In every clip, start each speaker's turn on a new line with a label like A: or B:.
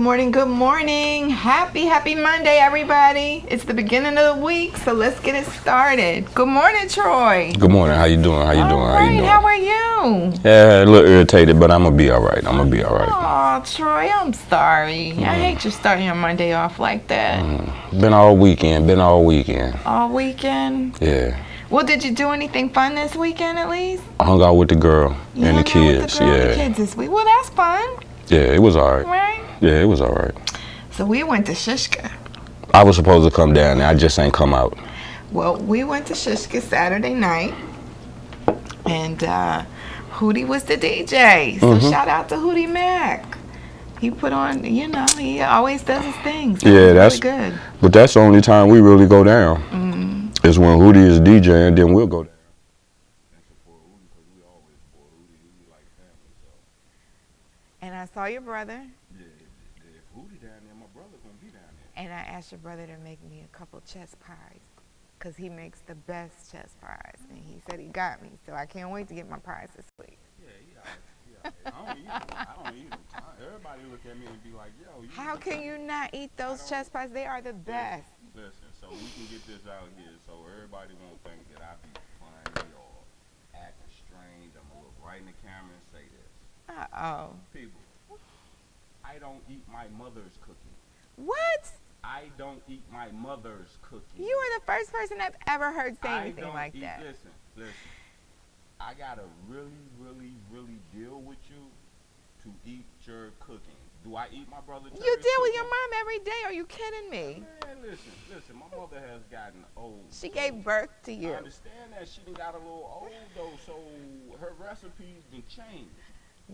A: morning, good morning. Happy Monday, everybody. It's the beginning of the week, so let's get it started. Good morning, Troy.
B: Good morning. How you doing? How you doing?
A: How you doing? How are you?
B: Yeah, a little irritated, but I'm gonna be all right. I'm gonna be all right.
A: Oh, Troy, I'm sorry. I hate you starting your Monday off like that.
B: Been all weekend.
A: All weekend?
B: Yeah.
A: Well, did you do anything fun this weekend at least?
B: I hung out with the girl
A: You
B: and the
A: hung out with
B: kids.
A: the girl and
B: Yeah.
A: the kids this week. Well, that's fun,
B: Yeah, it was all right.
A: right?
B: Yeah, it was all right.
A: So we went to Shishka.
B: I was supposed to come down there. I just ain't come out.
A: Well, we went to Shishka Saturday night, and Hootie was the DJ. So shout out to Hootie Mac. He put on, he always does his things.
B: Yeah, that's
A: really good.
B: But that's the only time we really go down. Is when Hootie is DJ, and then we'll go down.
A: And I saw your brother,
B: Yeah, if Hootie down there, my brother gonna be down there.
A: and I asked your brother to make me a couple chess pies, because he makes the best chess pies. And he said he got me, so I can't wait to get my pies this week.
B: Yeah. I don't eat them. Everybody look at me and be like, yo,
A: How can you not eat those chess pies? They are the best.
B: Listen, so we can get this out here so everybody won't think that I be funny or acting strange. I'm gonna look right in the camera and say this.
A: Uh-oh.
B: People, I don't eat my mother's cooking.
A: What?
B: I don't eat my mother's cooking.
A: You are the first person I've ever heard say
B: I
A: anything
B: don't
A: like
B: eat,
A: that.
B: Listen. I gotta really deal with you to eat your cooking. Do I eat my brother Terry's
A: You deal with
B: cooking?
A: your mom every day. Are you kidding me?
B: Man, listen. My mother has gotten old.
A: She gave birth to you.
B: I understand that she done got a little old though, so her recipes done changed.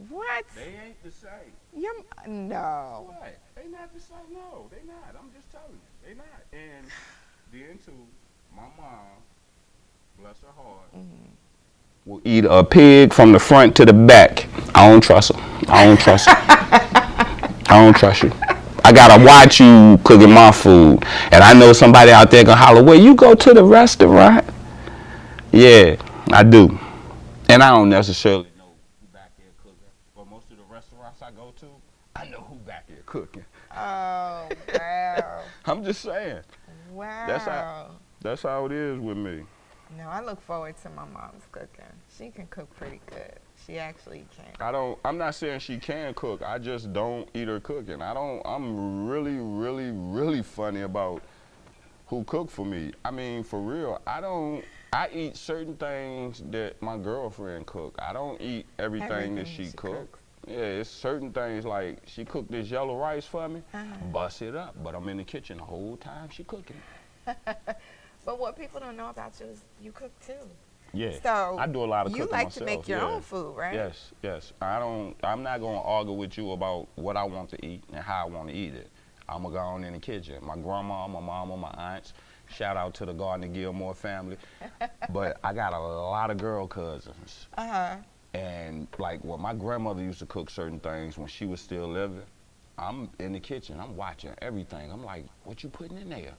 A: What?
B: They ain't the same.
A: No.
B: What? They not the same. No, they not. I'm just telling you, they not. And then too, my mom, bless her heart, will eat a pig from the front to the back. I don't trust her. I don't trust you. I gotta watch you cooking my food. And I know somebody out there gonna holler, well, you go to the restaurant? Yeah, I do. And I don't necessarily know who back there cooking. But most of the restaurants I go to, I know who back there cooking.
A: Oh, wow.
B: I'm just saying.
A: Wow.
B: That's how it is with me.
A: No, I look forward to my mom's cooking. She can cook pretty good. She actually can.
B: I'm not saying she can cook. I just don't eat her cooking. I'm really funny about who cook for me. I mean, for real, I eat certain things that my girlfriend cook. I don't eat everything that she cook. Yeah, it's certain things like she cooked this yellow rice for me, bust it up, but I'm in the kitchen the whole time she cooking.
A: But what people don't know about you is you cook too.
B: Yeah,
A: So
B: I do a lot of cooking
A: you like
B: myself.
A: to make your own food, right?
B: Yes. I'm not gonna argue with you about what I want to eat and how I want to eat it. I'm gonna go on in the kitchen. My grandma, my mama, my aunts. Shout out to the Gardner Gilmore family. But I got a lot of girl cousins. And like when my grandmother used to cook certain things when she was still living, I'm in the kitchen. I'm watching everything. I'm like, what you putting in there?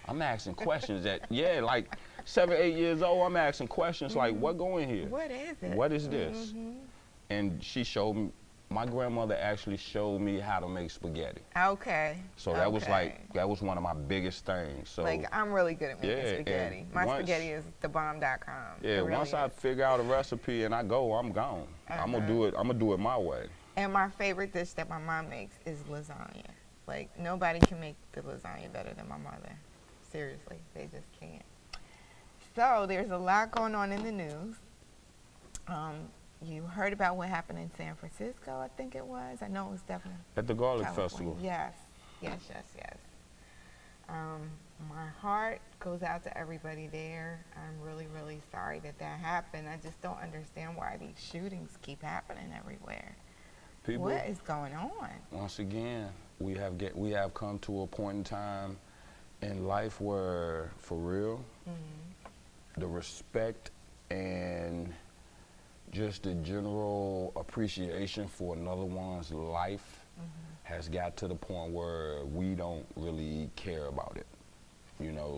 B: I'm asking questions like 7, 8 years old, I'm asking questions like, what going here?
A: What is it?
B: What is this? And she showed me, my grandmother actually showed me how to make spaghetti.
A: Okay.
B: So that was one of my biggest things. So
A: like, I'm really good at making spaghetti. My spaghetti is thebomb.com.
B: Yeah, really once I figure out a recipe and I go, I'm gone. I'm gonna do it my way.
A: And my favorite dish that my mom makes is lasagna. Like, nobody can make the lasagna better than my mother. Seriously, they just can't. So there's a lot going on in the news. You heard about what happened in San Francisco, I think it was. I know it was definitely
B: at the Garlic
A: California.
B: Festival.
A: Yes. My heart goes out to everybody there. I'm really sorry that happened. I just don't understand why these shootings keep happening everywhere. What is going on?
B: Once again, we have come to a point in time in life where, for real, the respect and just the general appreciation for another one's life has got to the point where we don't really care about it.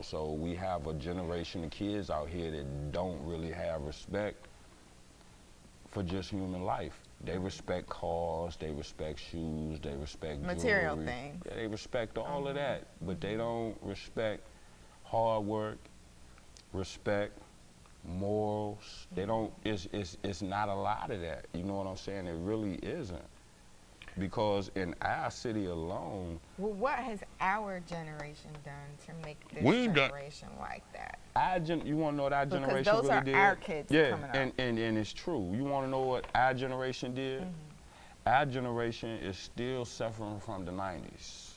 B: So we have a generation of kids out here that don't really have respect for just human life. They respect cars, they respect shoes, they respect
A: Material
B: jewelry.
A: things.
B: Yeah, they respect all of that, but they don't respect hard work, respect, morals. They don't. It's not a lot of that. You know what I'm saying? It really isn't. Because in our city alone,
A: Well, what has our generation done to make this
B: We've done-
A: generation like that?
B: you want to know what our
A: Because
B: generation
A: those
B: really
A: are
B: did?
A: our kids
B: yeah,
A: coming up.
B: and it's true. You want to know what our generation did? Our generation is still suffering from the 90s.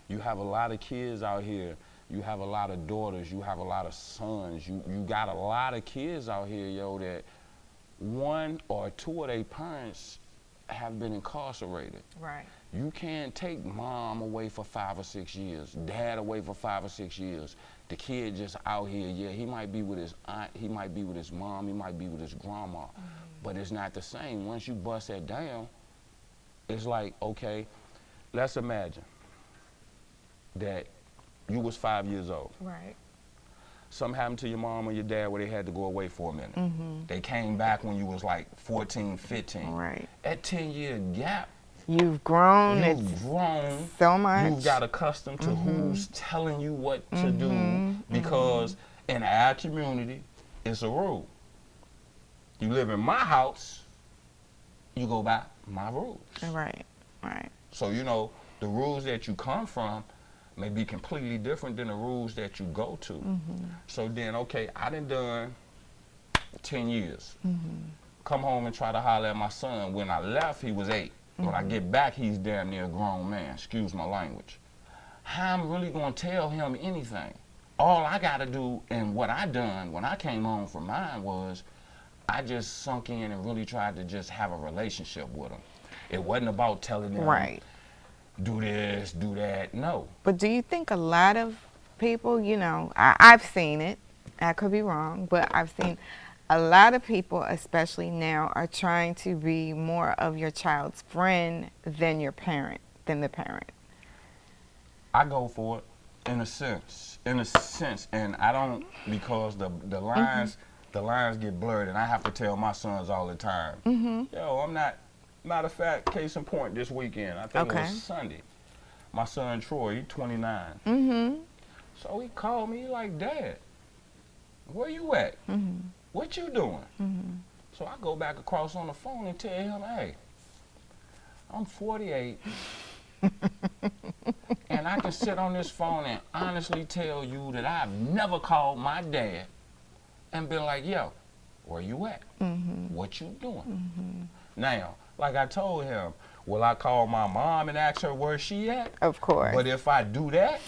B: You have a lot of kids out here. You have a lot of daughters. You have a lot of sons. You got a lot of kids out here, yo, that one or two of their parents have been incarcerated.
A: Right.
B: You can't take mom away for 5 or 6 years, dad away for 5 or 6 years. The kid just out here, yeah, he might be with his aunt, he might be with his mom, he might be with his grandma, but it's not the same. Once you bust that down, it's like, okay, let's imagine that you was 5 years old.
A: Right.
B: Something happened to your mom or your dad where they had to go away for a minute. They came back when you was like 14, 15.
A: Right.
B: That 10-year gap,
A: You've grown.
B: you've grown.
A: So much.
B: You've got accustomed to who's telling you what to do, because in our community, it's a rule. You live in my house, you go by my rules.
A: Right. Right.
B: So, you know, the rules that you come from may be completely different than the rules that you go to. So then, okay, I done 10 years. Come home and try to holler at my son. When I left, he was 8. When I get back, he's damn near a grown man, excuse my language. How I'm really gonna tell him anything? All I gotta do, and what I done when I came home from mine, was I just sunk in and really tried to just have a relationship with him. It wasn't about telling him,
A: Right.
B: do this, do that, no.
A: But do you think a lot of people, you know, I've seen it, I could be wrong, but I've seen a lot of people, especially now, are trying to be more of your child's friend than your parent, than the parent.
B: I go for it in a sense, and I don't, because the lines get blurred, and I have to tell my sons all the time, yo, I'm not, matter of fact, case in point, this weekend, I think it was Sunday, my son Troy, he's 29, so he called me, he like, Dad, where you at? What you doing? So I go back across on the phone and tell him, hey, I'm 48, and I can sit on this phone and honestly tell you that I've never called my dad and been like, yo, where you at? What you doing? Now, like I told him, will I call my mom and ask her where she at?
A: Of course.
B: But if I do that,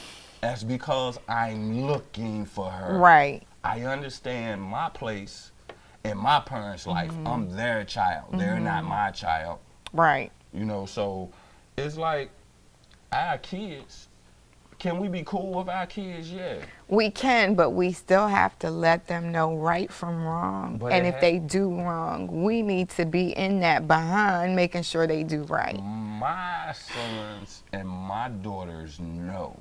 B: that's because I'm looking for her.
A: Right.
B: I understand my place in my parents' life. I'm their child. They're not my child.
A: Right.
B: You know, so it's like our kids, can we be cool with our kids? Yeah.
A: We can, but we still have to let them know right from wrong.
B: But
A: And
B: it
A: if they do wrong, we need to be in that behind, making sure they do right.
B: My sons and my daughters know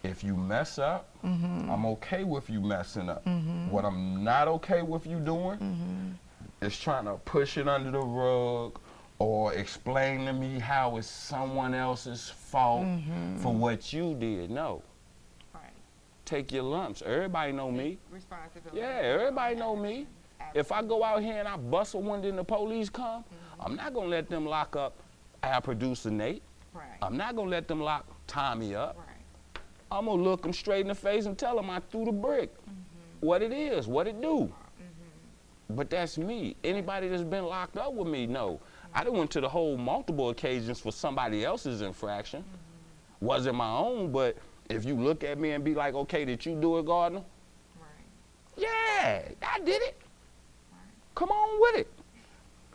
B: if you mess up, I'm okay with you messing up. What I'm not okay with you doing is trying to push it under the rug or explain to me how it's someone else's fault for what you did. No.
A: Right.
B: Take your lumps. Everybody know me.
A: Responsibility.
B: Yeah, everybody know me. If I go out here and I bust a window and the police come, I'm not gonna let them lock up our producer Nate.
A: Right.
B: I'm not gonna let them lock Tommy up.
A: Right.
B: I'm gonna look them straight in the face and tell them I threw the brick. What it is, what it do. But that's me. Anybody that's been locked up with me, no. I done went to the whole multiple occasions for somebody else's infraction. Wasn't my own, but if you look at me and be like, okay, did you do it, Gardner?
A: Right.
B: Yeah, I did it. Come on with it.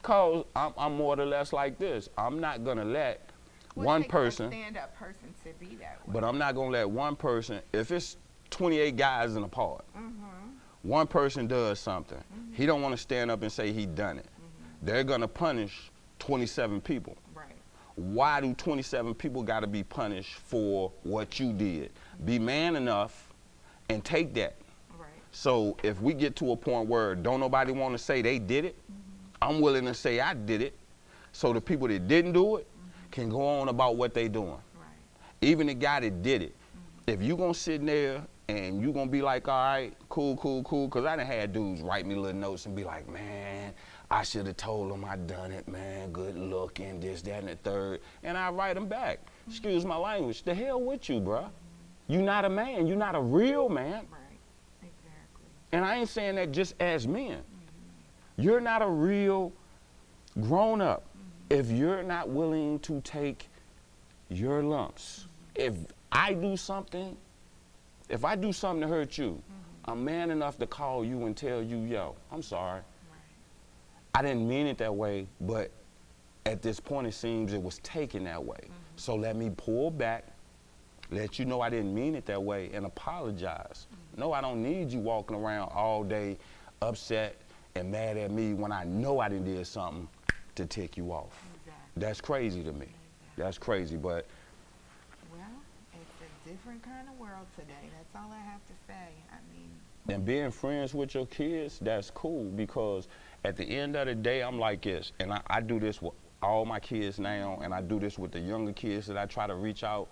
B: Cause I'm more or less like this. I'm not gonna let one person,
A: stand-up person to be that way.
B: but I'm not gonna let one person, if it's 28 guys in a part, one person does something, he don't wanna stand up and say he done it. They're gonna punish 27 people.
A: Right.
B: Why do 27 people gotta be punished for what you did? Be man enough and take that.
A: Right.
B: So if we get to a point where don't nobody wanna say they did it, I'm willing to say I did it, so the people that didn't do it can go on about what they doing.
A: Right.
B: Even the guy that did it, if you gonna sit there and you gonna be like, all right, cool, because I done had dudes write me little notes and be like, man, I should have told him I done it, man, good looking, this, that, and the third, and I write them back. Excuse my language, the hell with you, bruh. You not a man, you not a real man.
A: Right. Exactly.
B: And I ain't saying that just as men. You're not a real grown up if you're not willing to take your lumps. If I do something to hurt you, I'm man enough to call you and tell you, yo, I'm sorry. I didn't mean it that way, but at this point it seems it was taken that way. So let me pull back, let you know I didn't mean it that way, and apologize. No, I don't need you walking around all day upset and mad at me when I know I done did something to tick you off.
A: Exactly.
B: That's crazy to me. That's crazy, but.
A: Well, it's a different kind of world today. That's all I have to say. I mean.
B: And being friends with your kids, that's cool, because at the end of the day, I'm like this, and I do this with all my kids now, and I do this with the younger kids that I try to reach out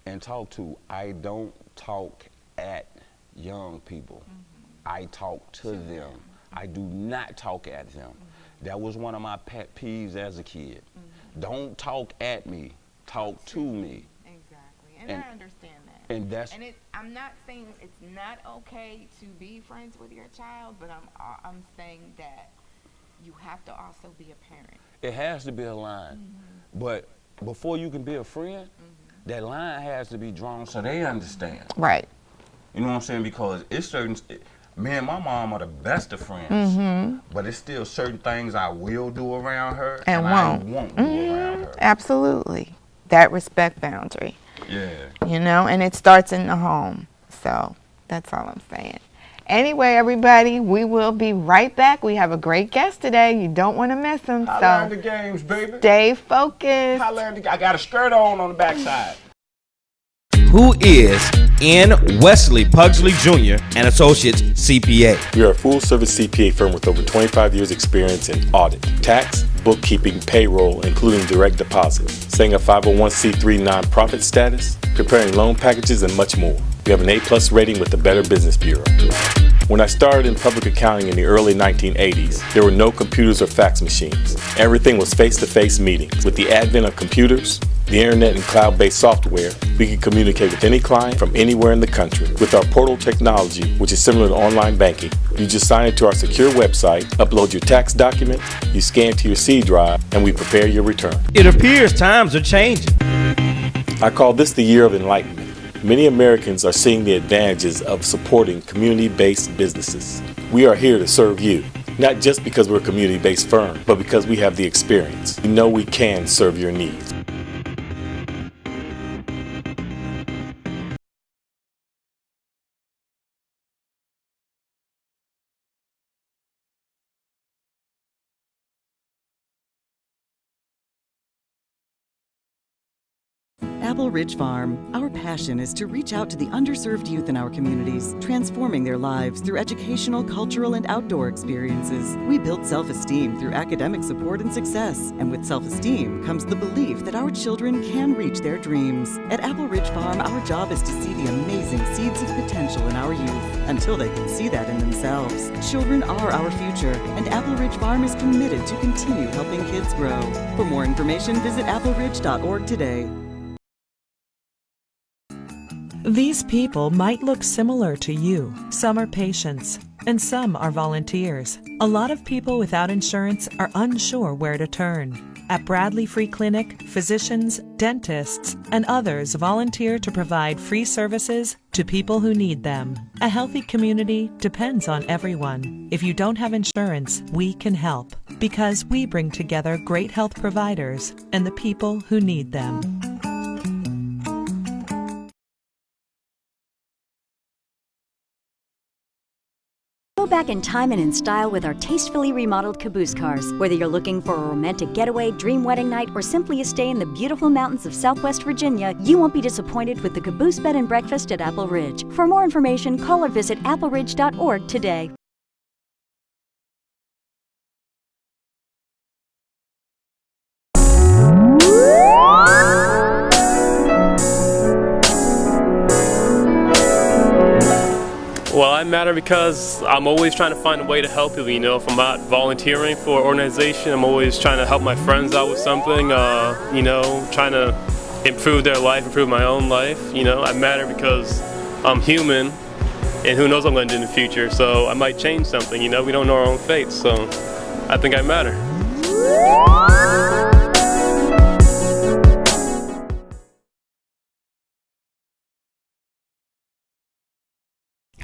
B: and talk to. I don't talk at young people. I talk to them. I do not talk at them. That was one of my pet peeves as a kid. Don't talk at me, talk to me.
A: Exactly, and I understand that.
B: And that's.
A: And I'm not saying it's not okay to be friends with your child, but I'm saying that you have to also be a parent.
B: It has to be a line, but before you can be a friend, that line has to be drawn so they understand.
A: Right.
B: You know what I'm saying? Because it's certain. Me and my mom are the best of friends, but it's still certain things I will do around her and I won't do around her.
A: Absolutely. That respect boundary.
B: Yeah.
A: You know, and it starts in the home. So that's all I'm saying. Anyway, everybody, we will be right back. We have a great guest today. You don't want to miss him.
B: Holla at the games, baby.
A: Stay focused.
B: I got a skirt on the backside.
C: Who is N. Wesley Pugsley Jr. and Associates CPA.
D: We are a full-service CPA firm with over 25 years experience in audit, tax, bookkeeping, payroll, including direct deposit, setting a 501c3 nonprofit status, preparing loan packages, and much more. We have an A+ rating with the Better Business Bureau. When I started in public accounting in the early 1980s, there were no computers or fax machines. Everything was face-to-face meetings. With the advent of computers, the internet, and cloud-based software, we can communicate with any client from anywhere in the country. With our portal technology, which is similar to online banking, you just sign into our secure website, upload your tax documents, you scan to your C drive, and we prepare your return.
C: It appears times are changing.
D: I call this the year of enlightenment. Many Americans are seeing the advantages of supporting community-based businesses. We are here to serve you, not just because we're a community-based firm, but because we have the experience. We know we can serve your needs.
E: Apple Ridge Farm. Our passion is to reach out to the underserved youth in our communities, transforming their lives through educational, cultural, and outdoor experiences. We build self-esteem through academic support and success. And with self-esteem comes the belief that our children can reach their dreams. At Apple Ridge Farm, our job is to see the amazing seeds of potential in our youth until they can see that in themselves. Children are our future, and Apple Ridge Farm is committed to continue helping kids grow. For more information, visit appleridge.org today.
F: These people might look similar to you. Some are patients, and some are volunteers. A lot of people without insurance are unsure where to turn. At Bradley Free Clinic, physicians, dentists, and others volunteer to provide free services to people who need them. A healthy community depends on everyone. If you don't have insurance, we can help, because we bring together great health providers and the people who need them.
G: Go back in time and in style with our tastefully remodeled caboose cars. Whether you're looking for a romantic getaway, dream wedding night, or simply a stay in the beautiful mountains of Southwest Virginia, you won't be disappointed with the Caboose Bed and Breakfast at Apple Ridge. For more information, call or visit appleridge.org today.
H: I matter because I'm always trying to find a way to help people. You know, if I'm not volunteering for an organization, I'm always trying to help my friends out with something. You know, trying to improve their life, improve my own life. You know, I matter because I'm human, and who knows what I'm going to do in the future. So I might change something. You know, we don't know our own fate. So I think I matter.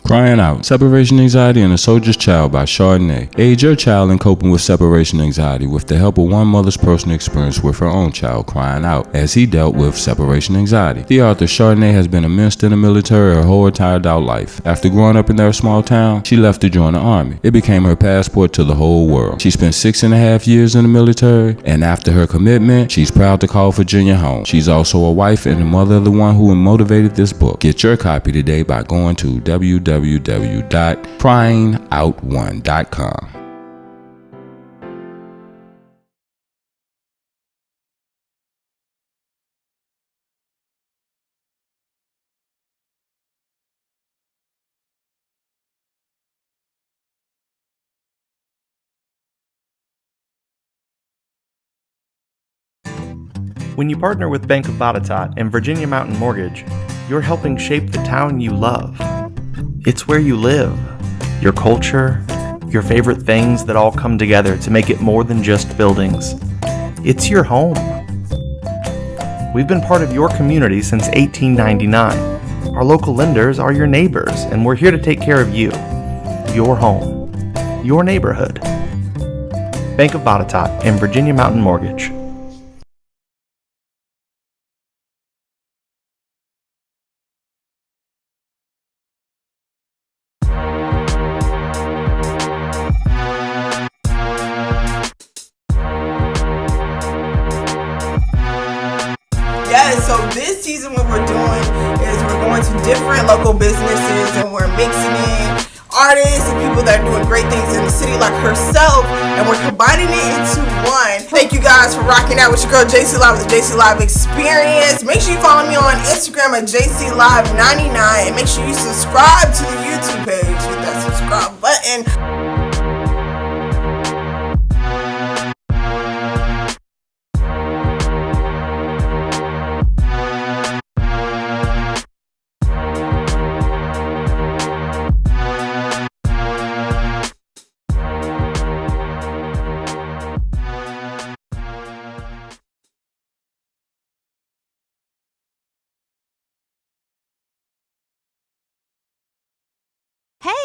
I: Crying Out, Separation Anxiety and a Soldier's Child by Chardonnay. Aid your child in coping with separation anxiety with the help of one mother's personal experience with her own child crying out as he dealt with separation anxiety. The author Chardonnay has been immersed in the military her whole entire adult life. After growing up in their small town, she left to join the army. It became her passport to the whole world. She spent 6.5 years in the military, and after her commitment, she's proud to call Virginia home. She's also a wife and the mother of the one who motivated this book. Get your copy today by going to www.cryingout1.com.
J: When you partner with Bank of Botetourt and Virginia Mountain Mortgage, you're helping shape the town you love. It's where you live, your culture, your favorite things that all come together to make it more than just buildings. It's your home. We've been part of your community since 1899. Our local lenders are your neighbors, and we're here to take care of you, your home, your neighborhood. Bank of Botetourt and Virginia Mountain Mortgage.
K: So this season what we're doing is we're going to different local businesses and we're mixing in artists and people that are doing great things in the city like herself, and we're combining it into one. Thank you guys for rocking out with your girl JC Live with the JC Live Experience. Make sure you follow me on Instagram at JCLive99 and make sure you subscribe to the YouTube page. Hit that subscribe button.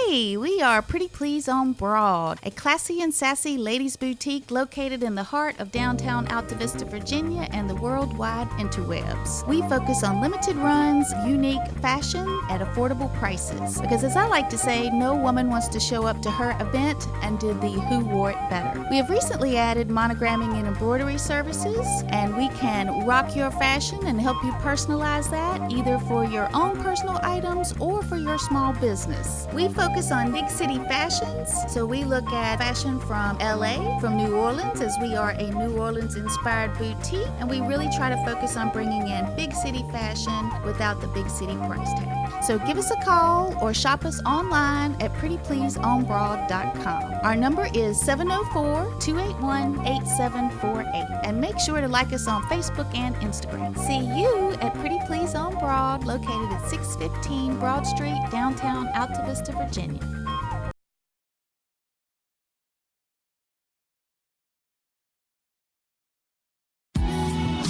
L: Hey, we are Pretty Please on Broad, a classy and sassy ladies' boutique located in the heart of downtown Alta Vista, Virginia, and the worldwide interwebs. We focus on limited runs, unique fashion at affordable prices. Because as I like to say, no woman wants to show up to her event and do the who wore it better. We have recently added monogramming and embroidery services, and we can rock your fashion and help you personalize that either for your own personal items or for your small business. We focus on big city fashions, so we look at fashion from LA, from New Orleans, as we are a New Orleans inspired boutique, and we really try to focus on bringing in big city fashion without the big city price tag. So give us a call or shop us online at prettypleaseonbroad.com. Our number is 704-281-8748, and make sure to like us on Facebook and Instagram. See you at Pretty Please on Broad, located at 615 Broad Street, downtown Alta Vista, Virginia.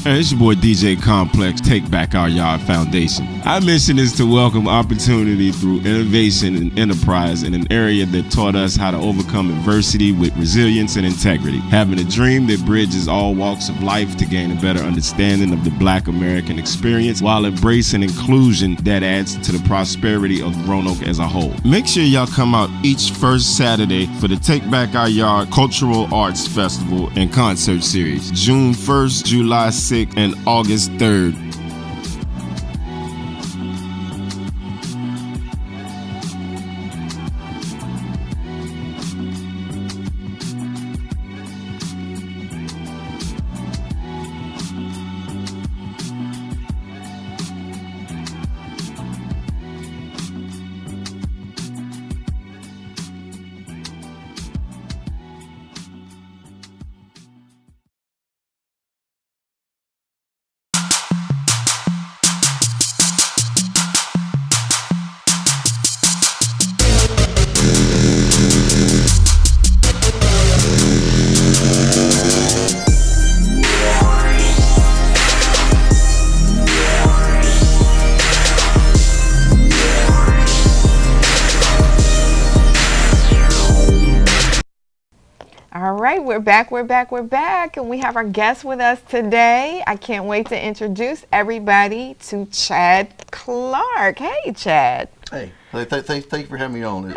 M: Hey, it's your boy DJ Complex, Take Back Our Yard Foundation. Our mission is to welcome opportunity through innovation and enterprise in an area that taught us how to overcome adversity with resilience and integrity. Having a dream that bridges all walks of life to gain a better understanding of the Black American experience while embracing inclusion that adds to the prosperity of Roanoke as a whole. Make sure y'all come out each first Saturday for the Take Back Our Yard Cultural Arts Festival and Concert Series, June 1st, July 6th, and August 3rd.
A: right, we're back, and we have our guest with us today. I can't wait to introduce everybody to Chad Clark. Hey, Chad.
N: Hey, thank you for having me on.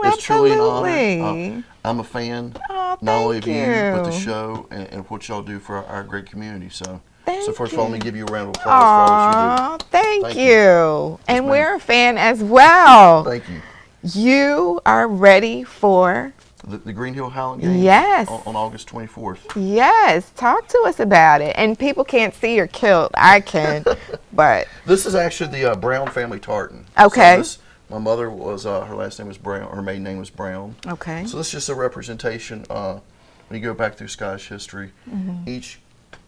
A: It's
N: truly an
A: absolutely.
N: honor. I'm a fan,
A: Oh,
N: not only of
A: thank
N: you,
A: you.
N: but the show and what y'all do for our great community. So first of
A: you.
N: all, let me give you a round of applause for all that you do.
A: Thank you. And we're a fan as well.
N: Thank you.
A: You are ready for...
N: The Green Hill Highland Games
A: Yes.
N: on August 24th.
A: Yes, talk to us about it. And people can't see your kilt. I can, but...
N: This is actually the Brown family tartan.
A: Okay.
N: So my mother was, her last name was Brown, her maiden name was Brown.
A: Okay.
N: So this is just a representation. When you go back through Scottish history, each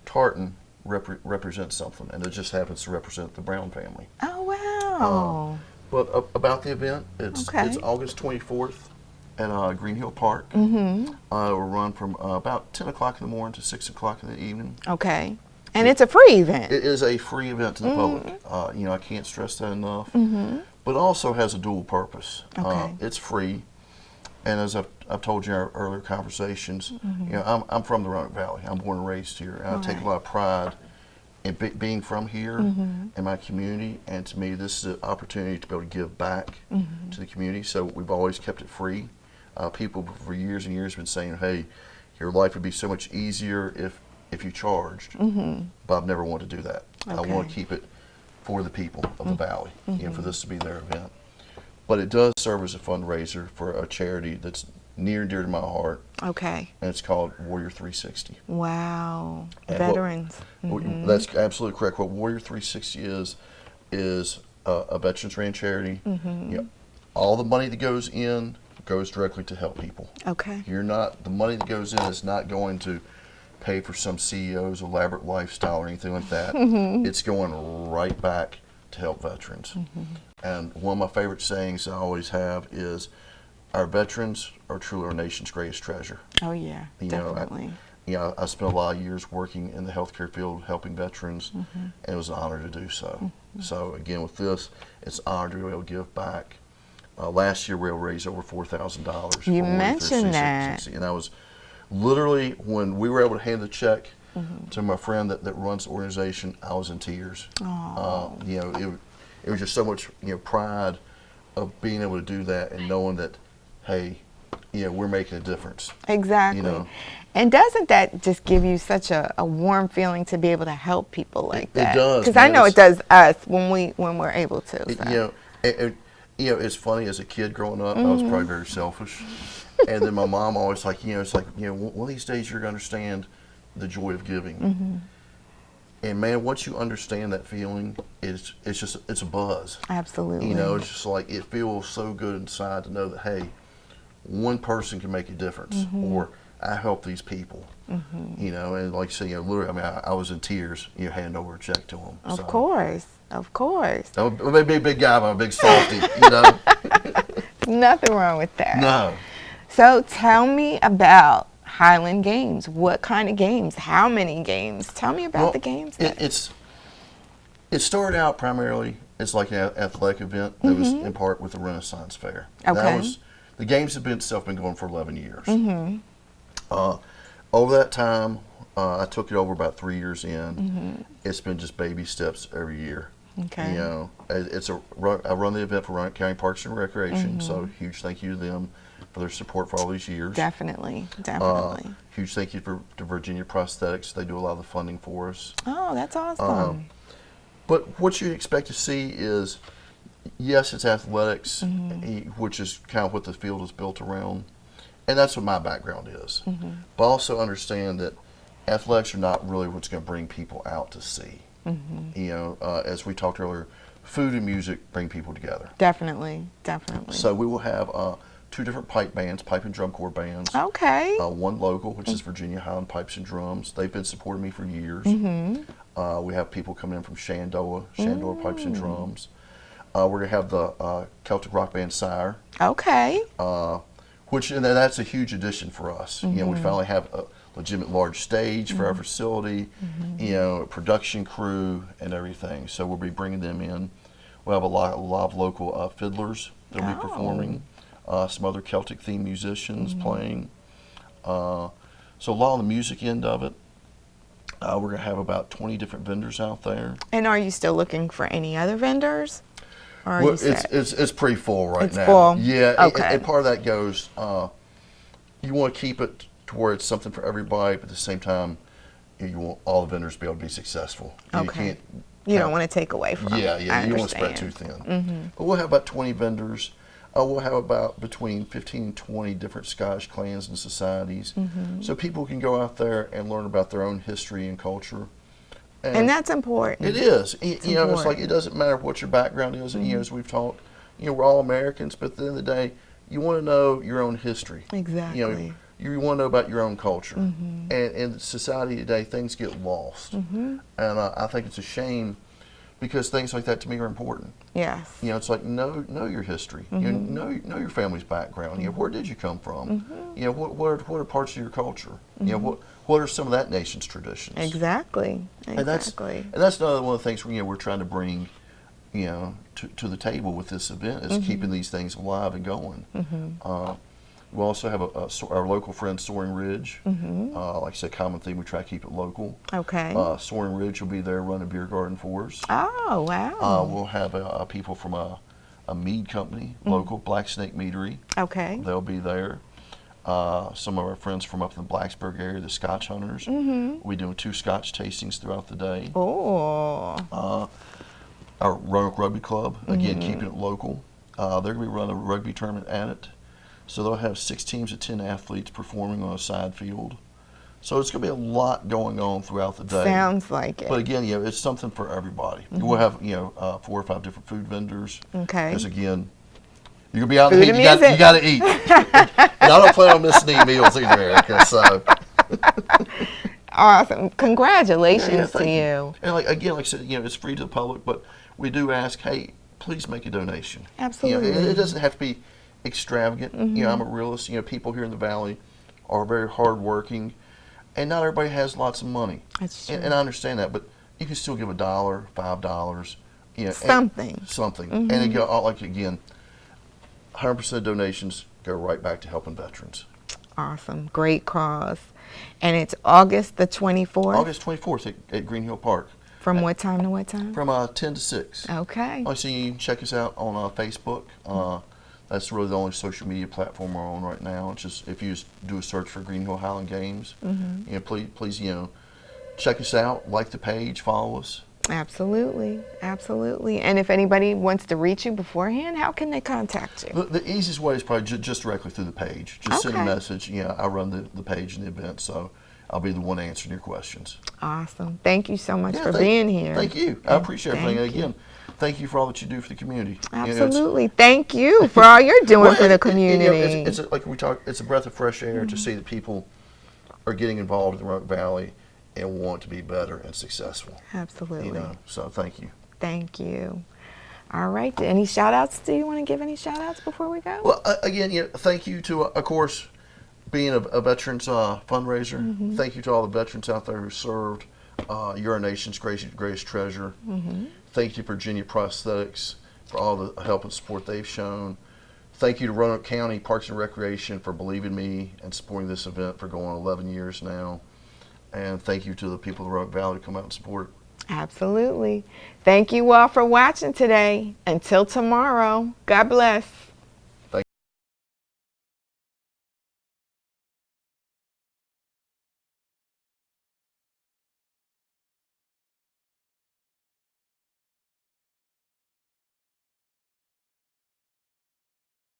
N: tartan represents something, and it just happens to represent the Brown family.
A: Oh, wow.
N: But about the event, it's August 24th at Green Hill Park. It will run from about 10 o'clock in the morning to 6 o'clock in the evening.
A: Okay. And it's a free event.
N: It is a free event to the public. I can't stress that enough. But it also has a dual purpose.
A: Okay.
N: It's free. And as I've told you in our earlier conversations, I'm from the Roanoke Valley. I'm born and raised here. And I take a lot of pride in being from here in my community. And to me, this is an opportunity to be able to give back to the community. So we've always kept it free. People for years and years have been saying, hey, your life would be so much easier if you charged. But I've never wanted to do that. I want to keep it for the people of the Valley, for this to be their event. But it does serve as a fundraiser for a charity that's near and dear to my heart.
A: Okay.
N: And it's called Warrior 360.
A: Wow.
N: And
A: Veterans.
N: That's absolutely correct. What Warrior 360 is a veterans-ran charity. All the money that goes in goes directly to help people.
A: Okay.
N: The money that goes in is not going to pay for some CEO's elaborate lifestyle or anything like that. It's going right back to help veterans. And one of my favorite sayings I always have is, our veterans are truly our nation's greatest treasure.
A: Oh yeah, definitely.
N: I spent a lot of years working in the healthcare field helping veterans, and it was an honor to do so. So again, with this, it's an honor to be able to give back. Last year we were able to raise over $4,000.
A: You mentioned that.
N: And I was literally, when we were able to hand the check to my friend that runs the organization, I was in tears. It was just so much pride of being able to do that and knowing that, hey, we're making a difference.
A: Exactly. And doesn't that just give you such a warm feeling to be able to help people like that?
N: It does.
A: Because I know it does us when we're able to. So.
N: It's funny, as a kid growing up, I was probably very selfish. And then my mom always one of these days you're going to understand the joy of giving. And man, once you understand that feeling, it's a buzz.
A: Absolutely.
N: It's just like, it feels so good inside to know that, hey, one person can make a difference, or I help these people. And like you say, literally, I was in tears, handing over a check to them.
A: Of course.
N: I'm a big guy, but I'm a big softy,
A: Nothing wrong with that.
N: No.
A: So tell me about Highland Games. What kind of games? How many games? Tell me about the games.
N: It started out primarily as like an athletic event that was in part with the Renaissance Fair.
A: Okay.
N: The games have been going for 11 years. Over that time, I took it over about 3 years in. It's been just baby steps every year.
A: Okay.
N: I run the event for Roanoke County Parks and Recreation, so huge thank you to them for their support for all these years.
A: Definitely.
N: Huge thank you to Virginia Prosthetics. They do a lot of the funding for us.
A: Oh, that's awesome.
N: But what you expect to see is, yes, it's athletics, which is kind of what the field is built around. And that's what my background is. But also understand that athletics are not really what's going to bring people out to see. As we talked earlier, food and music bring people together.
A: Definitely.
N: So we will have 2 different pipe and drum corps bands.
A: Okay.
N: One local, which is Virginia Highland Pipes and Drums. They've been supporting me for years. We have people coming in from Shenandoah Pipes and Drums. We're going to have the Celtic rock band Sire.
A: Okay.
N: And that's a huge addition for us. We finally have a legitimate large stage for our facility, a production crew and everything. So we'll be bringing them in. We'll have a lot of local fiddlers that will be performing, some other Celtic themed musicians playing. So a lot of the music end of it, we're going to have about 20 different vendors out there.
A: And are you still looking for any other vendors? Or are
N: Well,
A: you set?
N: it's pretty full right now.
A: It's full?
N: Yeah,
A: Okay.
N: and part of that goes, you want to keep it to where it's something for everybody, but at the same time, you want all the vendors to be able to be successful.
A: Okay. You don't want to take away from.
N: Yeah,
A: I
N: you don't want to spread
A: understand.
N: too thin.
A: Mm-hmm.
N: But we'll have about 20 vendors. We'll have about between 15 and 20 different Scottish clans and societies.
A: Mhm.
N: So people can go out there and learn about their own history and culture.
A: And that's important.
N: It is.
A: It's
N: You know, it's like
A: important.
N: it doesn't matter what your background is. You know, as we've talked, we're all Americans, but at the end of the day, you want to know your own history.
A: Exactly.
N: You want to know about your own culture.
A: Mhm.
N: And in society today, things get lost.
A: Mhm.
N: And I think it's a shame because things like that to me are important.
A: Yes.
N: It's like know your history.
A: Mhm.
N: Know your family's background. Where did you come from?
A: Mhm.
N: What are parts of your culture? What are some of that nation's traditions?
A: Exactly.
N: And that's another one of the things we're trying to bring, to the table with this event is
A: Mhm.
N: keeping these things alive and going.
A: Mhm.
N: We also have our local friend Soaring Ridge.
A: Mhm.
N: Like I said, common theme, we try to keep it local.
A: Okay.
N: Soaring Ridge will be there running a beer garden for us.
A: Oh, wow.
N: We'll have people from a mead company, local, Black Snake Meadery.
A: Okay.
N: They'll be there. Some of our friends from up in the Blacksburg area, the Scotch Hunters.
A: Mhm.
N: We'll be doing 2 Scotch tastings throughout the day.
A: Oh.
N: Our Roanoke Rugby Club, again,
A: Mhm.
N: keeping it local. They're going to be running a rugby tournament at it. So they'll have 6 teams of 10 athletes performing on a side field. So it's going to be a lot going on throughout the day.
A: Sounds like it.
N: But again, it's something for everybody.
A: Mhm.
N: We'll have 4 or 5 different food vendors.
A: Okay.
N: Because again, you're gonna be out in
A: Food
N: the heat.
A: and
N: You got to eat. And I don't plan on missing any meals either, Erica. So.
A: Awesome. Congratulations
N: Yeah,
A: to
N: thank
A: you.
N: And like I said, it's free to the public, but we do ask, hey, please make a donation.
A: Absolutely.
N: It doesn't have to be extravagant.
A: Mhm.
N: I'm a realist. People here in the valley are very hardworking, and not everybody has lots of money.
A: That's
N: And
A: true.
N: I understand that, but you can still give $1, $5.
A: Something.
N: Something.
A: Mhm.
N: And it go, like again, 100% of donations go right back to helping veterans.
A: Awesome. Great cause. And it's August the 24th?
N: August 24th at Green Hill Park.
A: From what time to what time?
N: From 10 to 6.
A: Okay.
N: So you can check us out on Facebook. That's really the only social media platform we're on right now. It's just if you just do a search for Green Hill Highland Games,
A: Mhm.
N: please check us out, like the page, follow us.
A: Absolutely. Absolutely. And if anybody wants to reach you beforehand, how can they contact you?
N: The easiest way is probably just directly through the page. Just send a
A: Okay.
N: message. I run the page and the event, so I'll be the one answering your questions.
A: Awesome. Thank you so much for
N: thank-
A: being here.
N: Thank you. I appreciate everything.
A: Thank
N: And
A: you.
N: again, thank you for all that you do for the community.
A: Absolutely. Thank you for all you're doing for the community.
N: It's like we talked. It's a breath of fresh air to see that people are getting involved in the Roanoke Valley and want to be better and successful.
A: Absolutely.
N: So thank you.
A: Thank you. All right. Any shout outs? Do you want to give any shout outs before we go?
N: Well, again, thank you to, of course, being a veterans fundraiser.
A: Mhm.
N: Thank you to all the veterans out there who served. You're our nation's greatest treasure.
A: Mhm.
N: Thank you, Virginia Prosthetics, for all the help and support they've shown. Thank you to Roanoke County Parks and Recreation for believing me and supporting this event for going on 11 years now. And thank you to the people of the Roanoke Valley who come out and support it.
A: Absolutely. Thank you all for watching today. Until tomorrow, God bless.